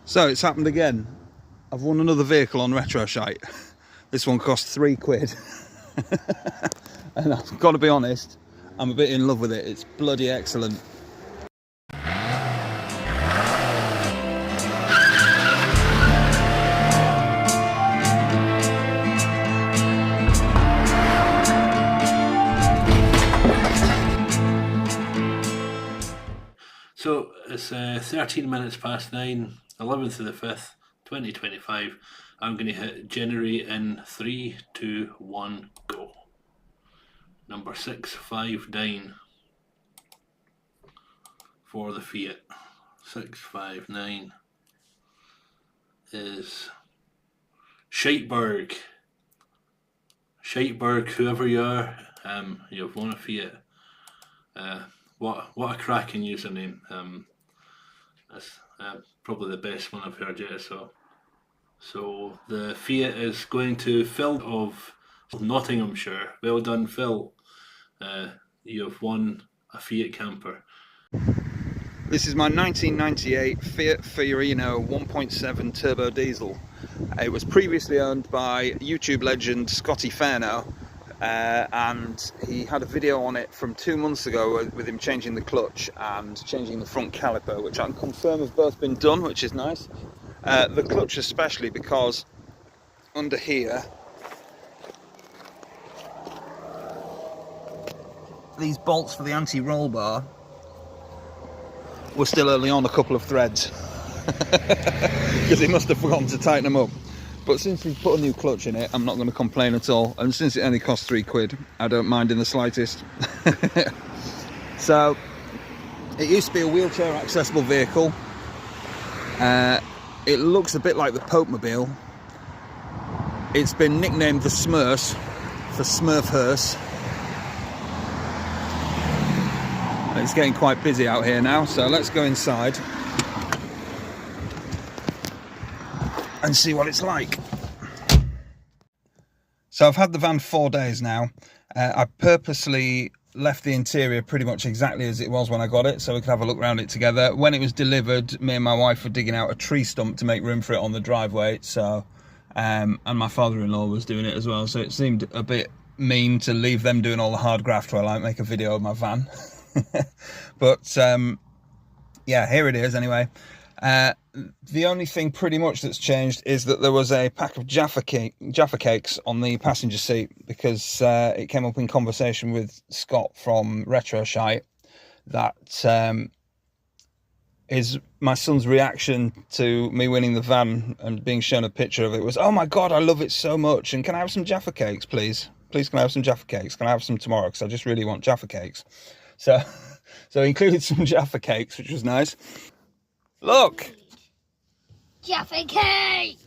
So it's happened again. I've won another vehicle on Retroshite. This one cost £3. And I've got to be honest, I'm a bit in love with it. It's bloody excellent. So it's 13 minutes past 9, 11th of the 5th, 2025. I'm going to hit generate in 3, 2, 1, go. Number 659 for the Fiat. 659 is Scheitberg. Scheitberg, whoever you are, you've won a Fiat. What a cracking username. That's probably the best one I've heard yet. So the Fiat is going to Phil of Nottinghamshire. Well done, Phil. You've won a Fiat camper. This is my 1998 Fiat Fiorino 1.7 turbo diesel. It was previously owned by YouTube legend Scotty Fairno, and he had a video on it from 2 months ago with him changing the clutch and changing the front caliper, which I can confirm have both been done, which is nice. The clutch especially, because under here these bolts for the anti-roll bar were still only on a couple of threads because he must have forgotten to tighten them up. But since he's put a new clutch in it, I'm not going to complain at all. And since it only cost £3, I don't mind in the slightest. So it used to be a wheelchair accessible vehicle. It looks a bit like the Popemobile. It's been nicknamed the Smurfs for Smurf hearse. It's getting quite busy out here now, so let's go inside and see what it's like. So I've had the van 4 days now. I purposely left the interior pretty much exactly as it was when I got it, so we could have a look around it together. When it was delivered, me and my wife were digging out a tree stump to make room for it on the driveway, so and my father-in-law was doing it as well, so it seemed a bit mean to leave them doing all the hard graft while I make a video of my van. But yeah, here it is anyway. The only thing pretty much that's changed is that there was a pack of Jaffa cakes on the passenger seat, because it came up in conversation with Scott from Retroshite that is my son's reaction to me winning the van and being shown a picture of it was, "Oh my god, I love it so much, and can I have some Jaffa cakes, please? Please, can I have some Jaffa cakes? Can I have some tomorrow? Because I just really want Jaffa cakes." So he included some Jaffa cakes, which was nice. Look! Jaffa cake!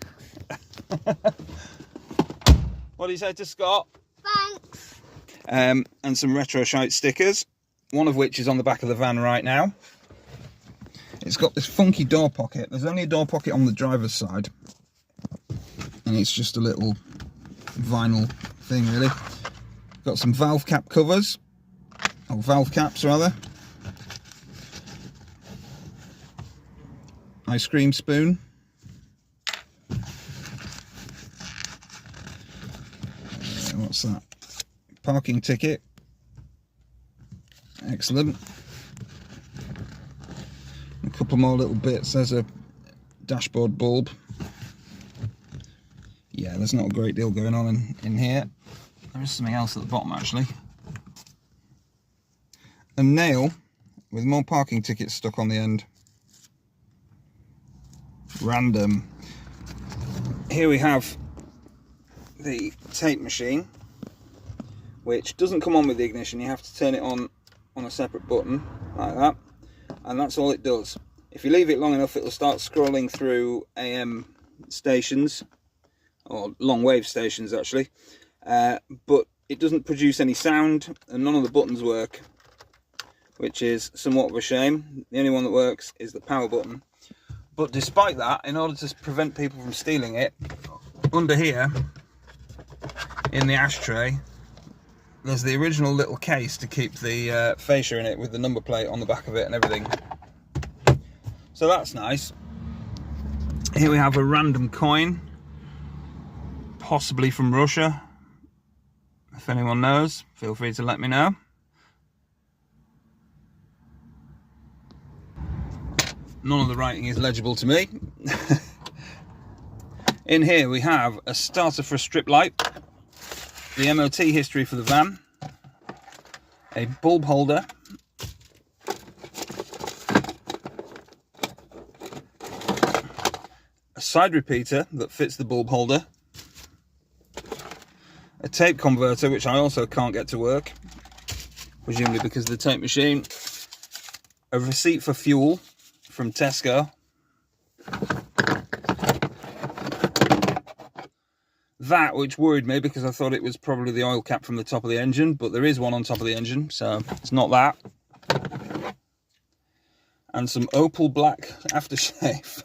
What do you say to Scott? Thanks. And some Retroshite stickers, one of which is on the back of the van right now. It's got this funky door pocket. There's only a door pocket on the driver's side, and it's just a little vinyl thing, really. Got some valve cap covers, or valve caps rather. Ice cream spoon. What's that? Parking ticket. Excellent. A couple more little bits. There's a dashboard bulb. Yeah, there's not a great deal going on in here. There is something else at the bottom actually. A nail with more parking tickets stuck on the end. Random. Here we have the tape machine, which doesn't come on with the ignition. You have to turn it on a separate button like that, and that's all it does. If you leave it long enough, it'll start scrolling through AM stations, or long wave stations actually, but it doesn't produce any sound, and none of the buttons work, which is somewhat of a shame. The only one that works is the power button. But despite that, in order to prevent people from stealing it, under here in the ashtray there's the original little case to keep the fascia in it, with the number plate on the back of it and everything. So that's nice. Here we have a random coin, possibly from Russia. If anyone knows, feel free to let me know. None of the writing is legible to me. In here we have a starter for a strip light, the MOT history for the van, a bulb holder, a side repeater that fits the bulb holder, a tape converter which I also can't get to work, presumably because of the tape machine, a receipt for fuel from Tesco, that which worried me because I thought it was probably the oil cap from the top of the engine, but there is one on top of the engine, so it's not that. And some opal black aftershave.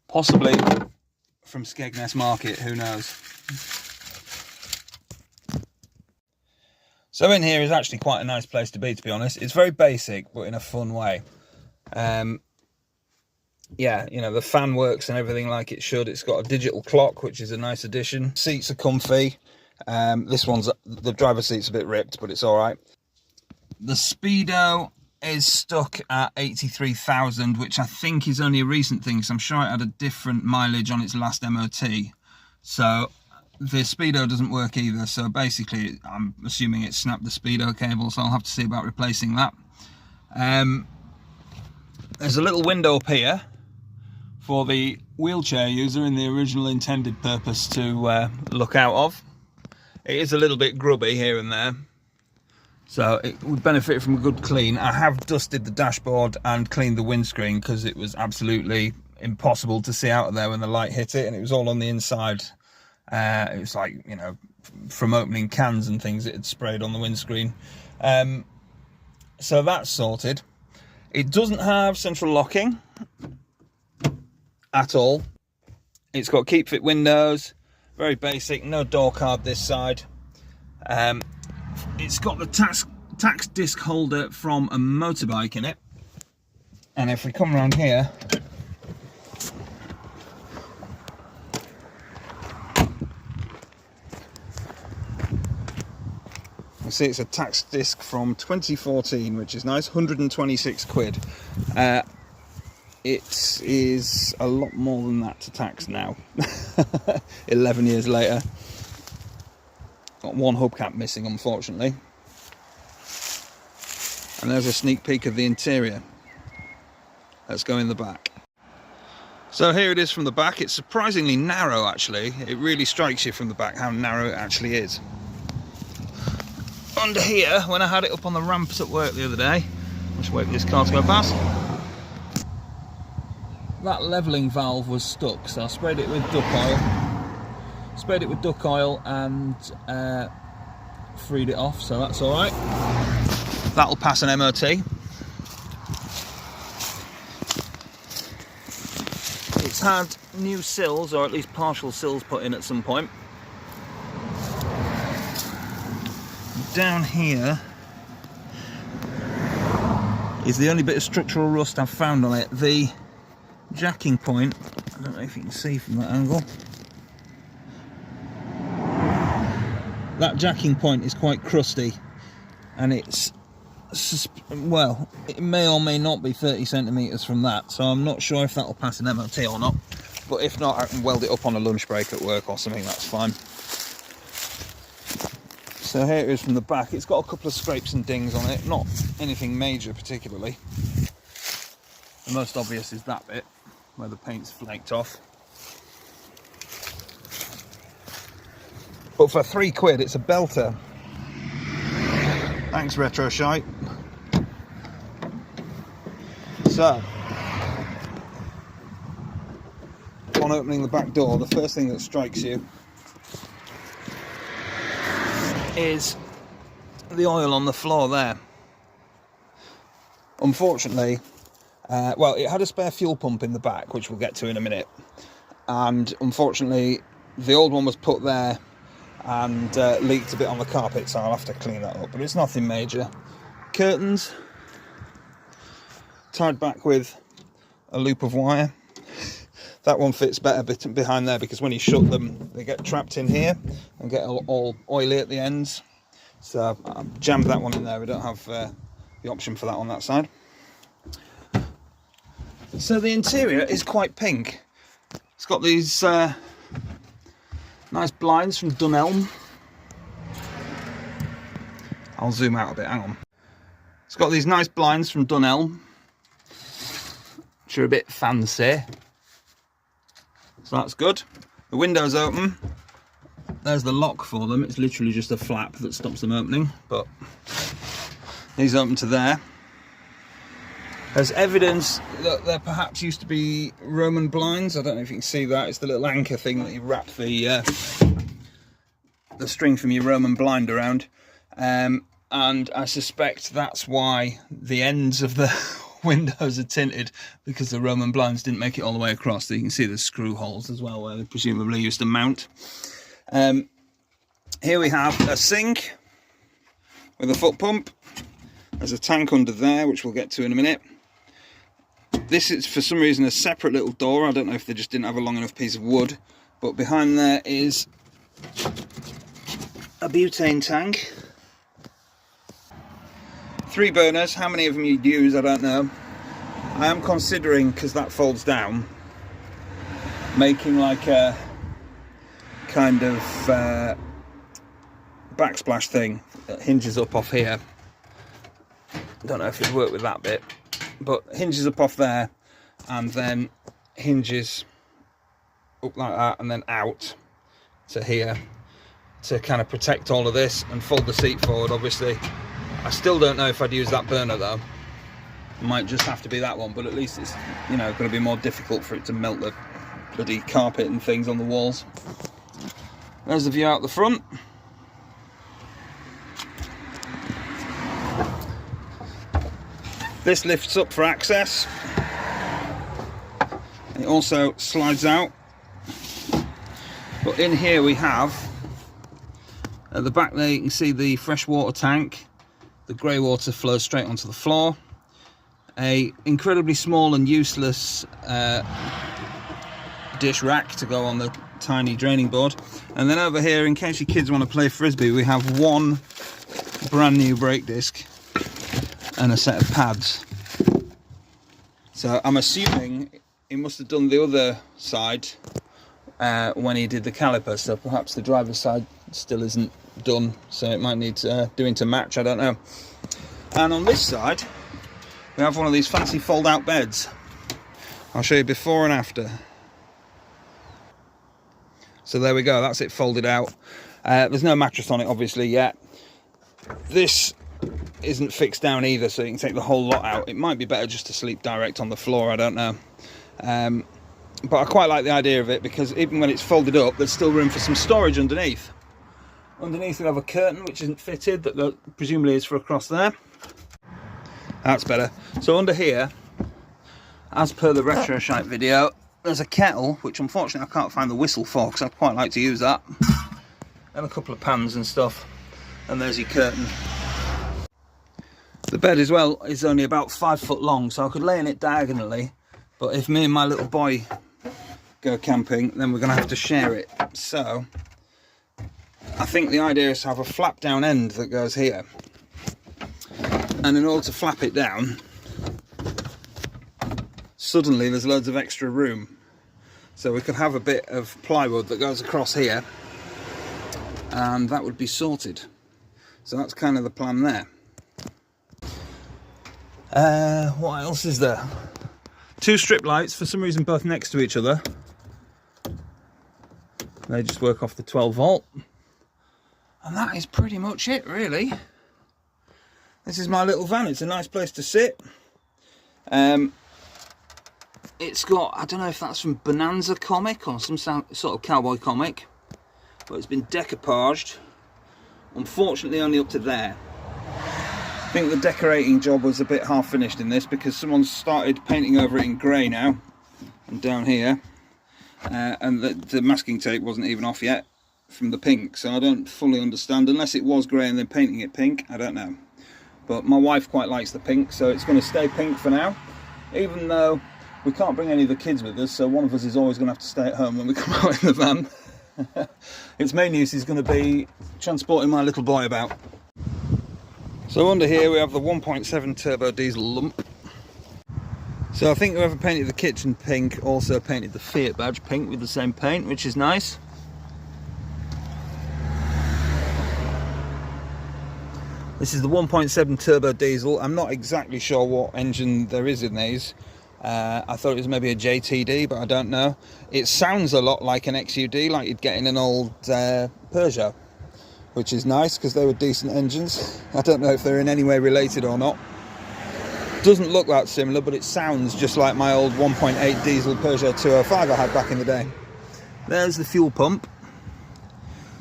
Possibly from Skegness Market, who knows. So in here is actually quite a nice place to be honest. It's very basic, but in a fun way. Yeah, you know, the fan works and everything like it should. It's got a digital clock, which is a nice addition. Seats are comfy. This one's, the driver's seat's a bit ripped, but it's all right. The speedo is stuck at 83,000, which I think is only a recent thing, because I'm sure it had a different mileage on its last MOT. So the speedo doesn't work either. So basically, I'm assuming it snapped the speedo cable, so I'll have to see about replacing that. There's a little window up here for the wheelchair user in the original intended purpose to look out of. It is a little bit grubby here and there, so it would benefit from a good clean. I have dusted the dashboard and cleaned the windscreen because it was absolutely impossible to see out of there when the light hit it, and it was all on the inside. It was like, you know, from opening cans and things, it had sprayed on the windscreen. So that's sorted. It doesn't have central locking at all. It's got keep fit windows, very basic, no door card this side. It's got the tax disc holder from a motorbike in it. And if we come around here, you see it's a tax disc from 2014, which is nice, 126 quid. It is a lot more than that to tax now, 11 years later. Got one hubcap missing, unfortunately. And there's a sneak peek of the interior. Let's go in the back. So here it is from the back. It's surprisingly narrow, actually. It really strikes you from the back how narrow it actually is. Under here, when I had it up on the ramps at work the other day, I'll just wait for this car to go past. That levelling valve was stuck, so I sprayed it with duck oil. And freed it off, so that's all right. That'll pass an MOT. It's had new sills, or at least partial sills, put in at some point. Down here is the only bit of structural rust I've found on it. The jacking point, I don't know if you can see from that angle, that jacking point is quite crusty, and it's, well, it may or may not be 30 centimetres from that, so I'm not sure if that'll pass an MOT or not, but if not, I can weld it up on a lunch break at work or something, that's fine. So here it is from the back. It's got a couple of scrapes and dings on it, not anything major particularly. The most obvious is that bit where the paint's flaked off. But for £3, it's a belter. Thanks, Retroshite. So, on opening the back door, the first thing that strikes you is the oil on the floor there. Unfortunately, well, it had a spare fuel pump in the back, which we'll get to in a minute, and unfortunately the old one was put there and leaked a bit on the carpet, so I'll have to clean that up, but it's nothing major. Curtains, tied back with a loop of wire. That one fits better behind there because when you shut them, they get trapped in here and get all oily at the ends. So I've jammed that one in there. We don't have the option for that on that side. So the interior is quite pink. It's got these nice blinds from Dunelm. I'll zoom out a bit, hang on. It's got these nice blinds from Dunelm, which are a bit fancy. So that's good. The window's open. There's the lock for them. It's literally just a flap that stops them opening, but these open to there. There's evidence that there perhaps used to be Roman blinds. I don't know if you can see that. It's the little anchor thing that you wrap the string from your Roman blind around. And I suspect that's why the ends of the windows are tinted, because the Roman blinds didn't make it all the way across. So you can see the screw holes as well where they presumably used to mount. Here we have a sink with a foot pump. There's a tank under there, which we'll get to in a minute. This is for some reason a separate little door. I don't know if they just didn't have a long enough piece of wood, but behind there is a butane tank. 3 burners. How many of them you'd use, I don't know. I am considering, because that folds down, making like a kind of backsplash thing that hinges up off here. I don't know if it'd work with that bit, but hinges up off there and then hinges up like that and then out to here to kind of protect all of this and fold the seat forward. Obviously I still don't know if I'd use that burner though. It might just have to be that one, but at least it's, you know, going to be more difficult for it to melt the bloody carpet and things on the walls. There's the view out the front. This lifts up for access. It also slides out. But in here we have, at the back there you can see the freshwater tank. The grey water flows straight onto the floor. A incredibly small and useless dish rack to go on the tiny draining board. And then over here, in case your kids want to play frisbee, we have one brand new brake disc and a set of pads. So I'm assuming he must have done the other side when he did the caliper, so perhaps the driver's side still isn't done, so it might need doing to match, I don't know. And on this side we have one of these fancy fold out beds. I'll show you before and after. So there we go, that's it folded out. There's no mattress on it obviously yet. This isn't fixed down either, so you can take the whole lot out. It might be better just to sleep direct on the floor, I don't know. But I quite like the idea of it, because even when it's folded up there's still room for some storage underneath. Underneath we have a curtain which isn't fitted, that presumably is for across there. That's better. So under here, as per the Retroshite video, there's a kettle, which unfortunately I can't find the whistle for, because I'd quite like to use that. And a couple of pans and stuff. And there's your curtain. The bed as well is only about 5 foot long, so I could lay in it diagonally. But if me and my little boy go camping, then we're going to have to share it. So I think the idea is to have a flap down end that goes here. And in order to flap it down, suddenly there's loads of extra room. So we could have a bit of plywood that goes across here, and that would be sorted. So that's kind of the plan there. What else is there? 2 strip lights, for some reason both next to each other. They just work off the 12 volt. And that is pretty much it, really. This is my little van. It's a nice place to sit. It's got, I don't know if that's from Bonanza comic or some sort of cowboy comic, but it's been decoupaged. Unfortunately only up to there. I think the decorating job was a bit half finished in this, because someone's started painting over it in grey now, and down here, and the masking tape wasn't even off yet from the pink, so I don't fully understand, unless it was grey and then painting it pink, I don't know. But my wife quite likes the pink, so it's going to stay pink for now. even though we can't bring any of the kids with us, so one of us is always going to have to stay at home when we come out in the van. Its main use is going to be transporting my little boy about. So under here we have the 1.7 turbo diesel lump. So I think whoever painted the kitchen pink also painted the Fiat badge pink with the same paint, which is nice. This is the 1.7 turbo diesel. I'm not exactly sure what engine there is in these. I thought it was maybe a JTD, but I don't know. It sounds a lot like an XUD, like you'd get in an old Peugeot, which is nice because they were decent engines. I don't know if they're in any way related or not. Doesn't look that similar, but it sounds just like my old 1.8 diesel Peugeot 205 I had back in the day. There's the fuel pump.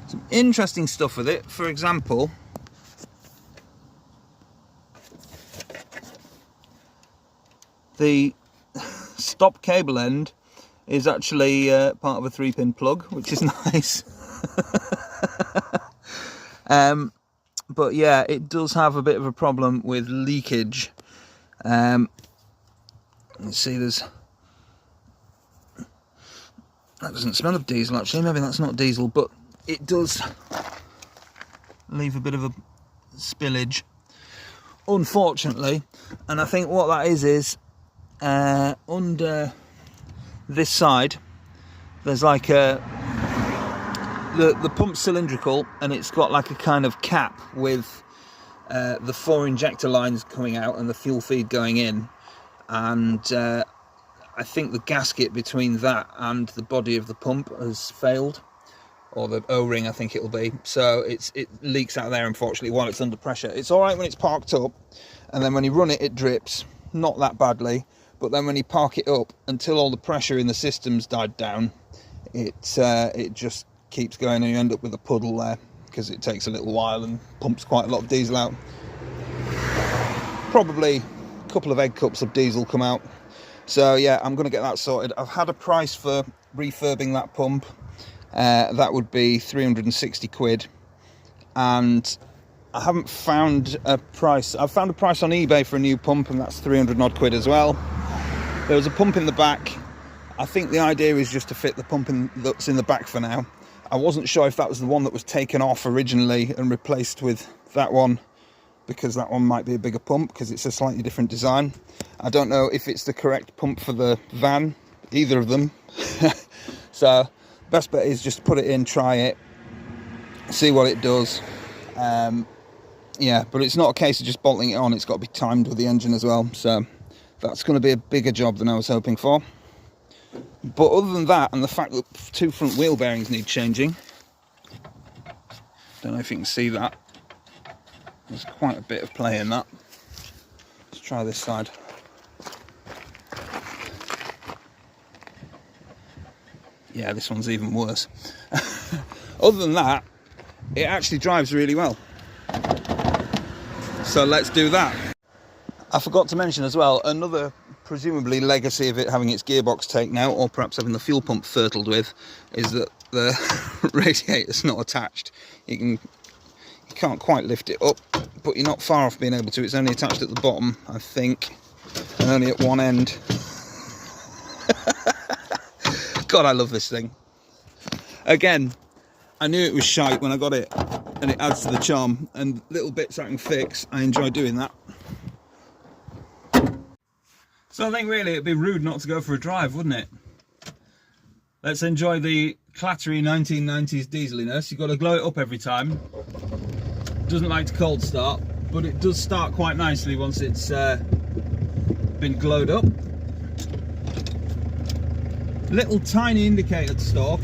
Some interesting stuff with it. For example, the stop cable end is actually part of a 3-pin plug, which is nice. But yeah, it does have a bit of a problem with leakage. Let's see, that doesn't smell of diesel actually, maybe that's not diesel, but it does leave a bit of a spillage, unfortunately. And I think what that is under this side there's like the pump's cylindrical, and it's got like a kind of cap with the 4 injector lines coming out and the fuel feed going in, and I think the gasket between that and the body of the pump has failed, or the O-ring I think it'll be, so it leaks out there unfortunately while it's under pressure. It's alright when it's parked up, and then when you run it, it drips, not that badly, but then when you park it up, until all the pressure in the system's died down, it just keeps going, and you end up with a puddle there because it takes a little while and pumps quite a lot of diesel out. Probably a couple of egg cups of diesel come out. So yeah, I'm going to get that sorted. I've had a price for refurbing that pump. That would be 360 quid, and I haven't found a price. I've found a price on eBay for a new pump, and that's 300 odd quid as well. There was a pump in the back. I think the idea is just to fit the pump that's in the back for now. I wasn't sure if that was the one that was taken off originally and replaced with that one, because that one might be a bigger pump because it's a slightly different design. I don't know if it's the correct pump for the van, either of them. So best bet is just put it in, try it, see what it does. Yeah, but it's not a case of just bolting it on, it's got to be timed with the engine as well, so that's going to be a bigger job than I was hoping for. But other than that, and the fact that 2 front wheel bearings need changing, don't know if you can see that, there's quite a bit of play in that. Let's try this side. Yeah, this one's even worse. Other than that, it actually drives really well. So let's do that. I forgot to mention as well, another presumably legacy of it having its gearbox taken out, or perhaps having the fuel pump fertiled with, is that the radiator's not attached. You can't quite lift it up, but you're not far off being able to. It's only attached at the bottom, I think, and only at one end. God, I love this thing. Again, I knew it was shite when I got it, and it adds to the charm, and little bits I can fix, I enjoy doing that. So I think really it'd be rude not to go for a drive, wouldn't it? Let's enjoy the clattery 1990s dieseliness. You've got to glow it up every time. Doesn't like to cold start, but it does start quite nicely once it's been glowed up. Little tiny indicator to stalk.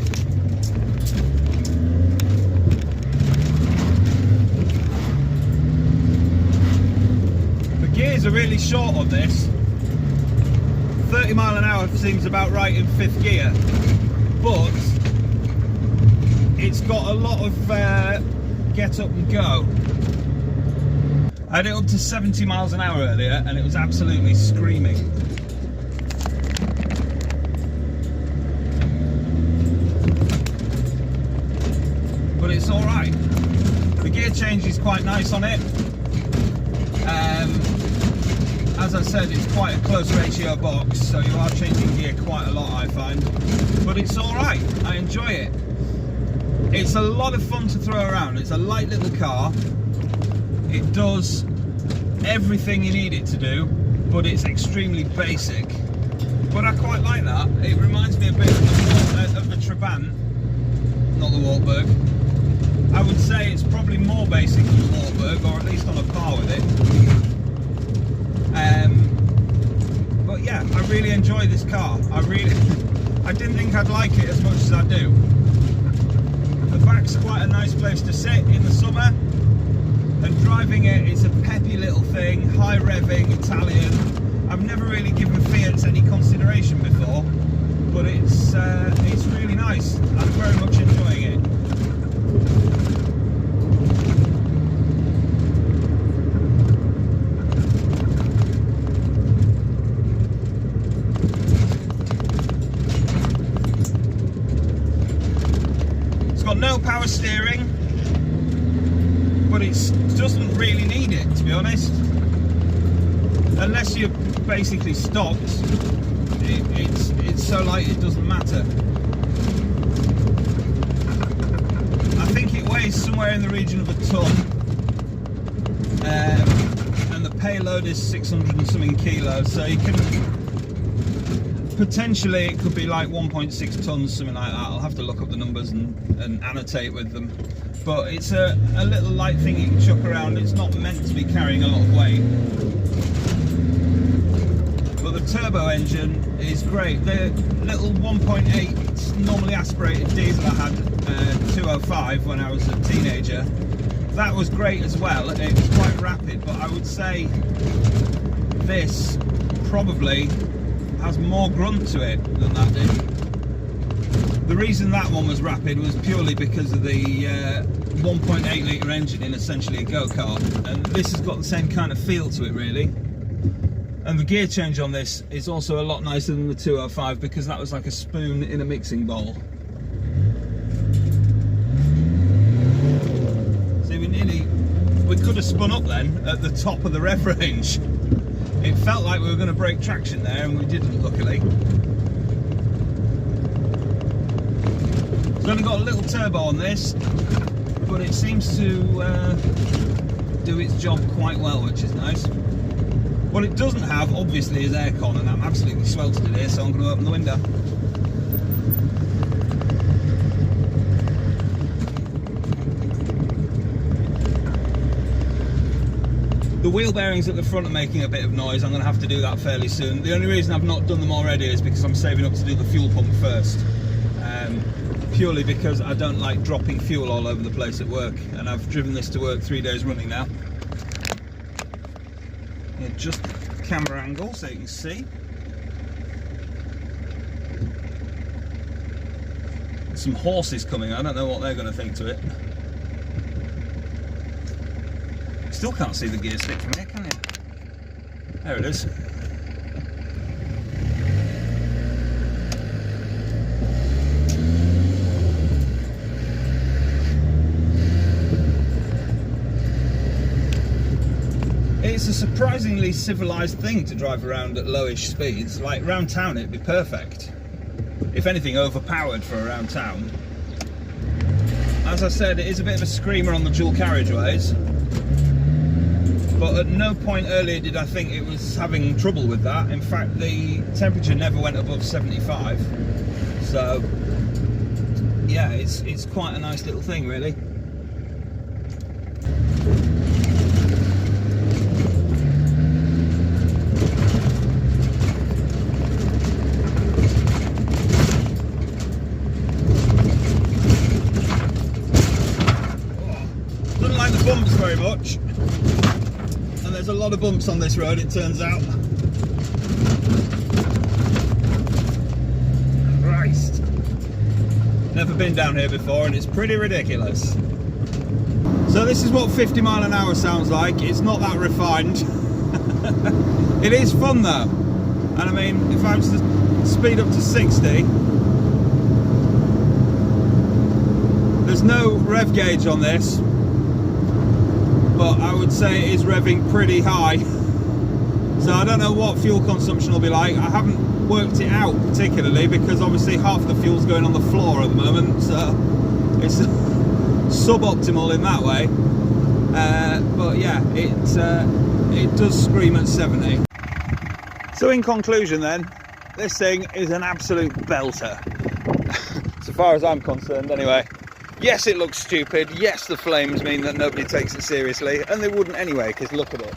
The gears are really short on this. 30 mile an hour seems about right in 5th gear, but it's got a lot of get up and go. I had it up to 70 miles an hour earlier and it was absolutely screaming. But it's alright. The gear change is quite nice on it. As as I said, it's quite a close ratio box, so you are changing gear quite a lot, I find. But it's alright, I enjoy it. It's a lot of fun to throw around. It's a light little car. It does everything you need it to do, but it's extremely basic. But I quite like that. It reminds me a bit of the Trabant, not the Wartburg. I would say it's probably more basic than the Wartburg, or at least on a par with it. But yeah, I really enjoy this car. I didn't think I'd like it as much as I do. The back's quite a nice place to sit in the summer, and driving it is a peppy little thing, high revving, Italian. I've never really given Fiats any consideration before, but it's really nice. I'm very much enjoying it. No power steering, but it doesn't really need it, to be honest. Unless you're basically stopped, it's so light it doesn't matter. I think it weighs somewhere in the region of a ton, and the payload is 600 and something kilos, so you can potentially, it could be like 1.6 tons, something like that. I'll have to look up the numbers and annotate with them. But it's a little light thing you can chuck around. It's not meant to be carrying a lot of weight. But the turbo engine is great. The little 1.8 normally aspirated diesel I had, 205, when I was a teenager, that was great as well. It was quite rapid, but I would say this probably has more grunt to it than that did. The reason that one was rapid was purely because of the 1.8 litre engine in essentially a go-kart, and this has got the same kind of feel to it really. And the gear change on this is also a lot nicer than the 205, because that was like a spoon in a mixing bowl. See, we could have spun up then at the top of the rev range. It felt like we were going to break traction there, and we didn't, luckily. It's only got a little turbo on this, but it seems to do its job quite well, which is nice. What it doesn't have, obviously, is aircon, and I'm absolutely sweltered here, so I'm going to open the window. The wheel bearings at the front are making a bit of noise. I'm going to have to do that fairly soon. The only reason I've not done them already is because I'm saving up to do the fuel pump first. Purely because I don't like dropping fuel all over the place at work, and I've driven this to work 3 days running now. Adjust the camera angle so you can see. There's some horses coming. I don't know what they're going to think to it. Still can't see the gear stick from here, can you? There it is. It's a surprisingly civilised thing to drive around at lowish speeds. Like round town it'd be perfect. If anything, overpowered for around town. As I said, it is a bit of a screamer on the dual carriageways. But at no point earlier did I think it was having trouble with that. In fact, the temperature never went above 75. So, yeah, it's quite a nice little thing, really. Doesn't like the bumps very much. There's a lot of bumps on this road, it turns out. Christ. Never been down here before, and it's pretty ridiculous. So this is what 50 mile an hour sounds like. It's not that refined. It is fun though. And I mean, if I was to speed up to 60, there's no rev gauge on this, but I would say it is revving pretty high. So I don't know what fuel consumption will be like. I haven't worked it out particularly because obviously half the fuel's going on the floor at the moment, so it's suboptimal in that way. But yeah, it does scream at 70. So in conclusion then, this thing is an absolute belter. So far as I'm concerned anyway. Yes, it looks stupid. Yes, the flames mean that nobody takes it seriously, and they wouldn't anyway, because look at it.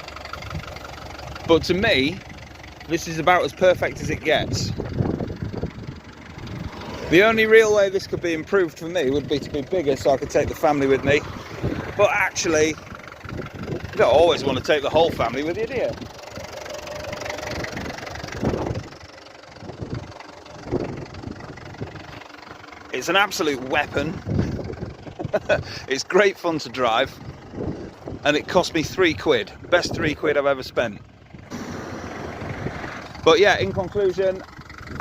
But to me, this is about as perfect as it gets. The only real way this could be improved for me would be to be bigger so I could take the family with me. But actually, you don't always want to take the whole family with you, do you? It's an absolute weapon. It's great fun to drive. And it cost me £3. Best £3 I've ever spent. But yeah, in conclusion,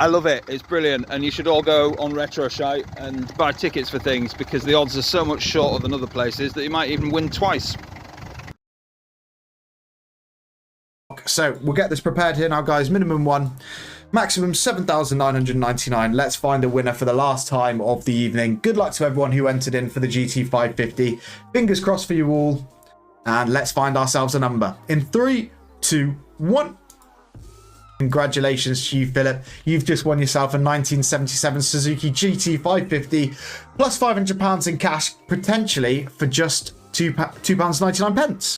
I love it. It's brilliant, and you should all go on Retroshite and buy tickets for things because the odds are so much shorter than other places that you might even win twice. So we'll get this prepared here now, guys. Minimum 1, maximum 7,999. Let's find a winner for the last time of the evening. Good luck to everyone who entered in for the GT550. Fingers crossed for you all, and let's find ourselves a number in 3, 2, 1. Congratulations to you, Philip. You've just won yourself a 1977 Suzuki GT550 plus £500 in cash, potentially for just £2.99.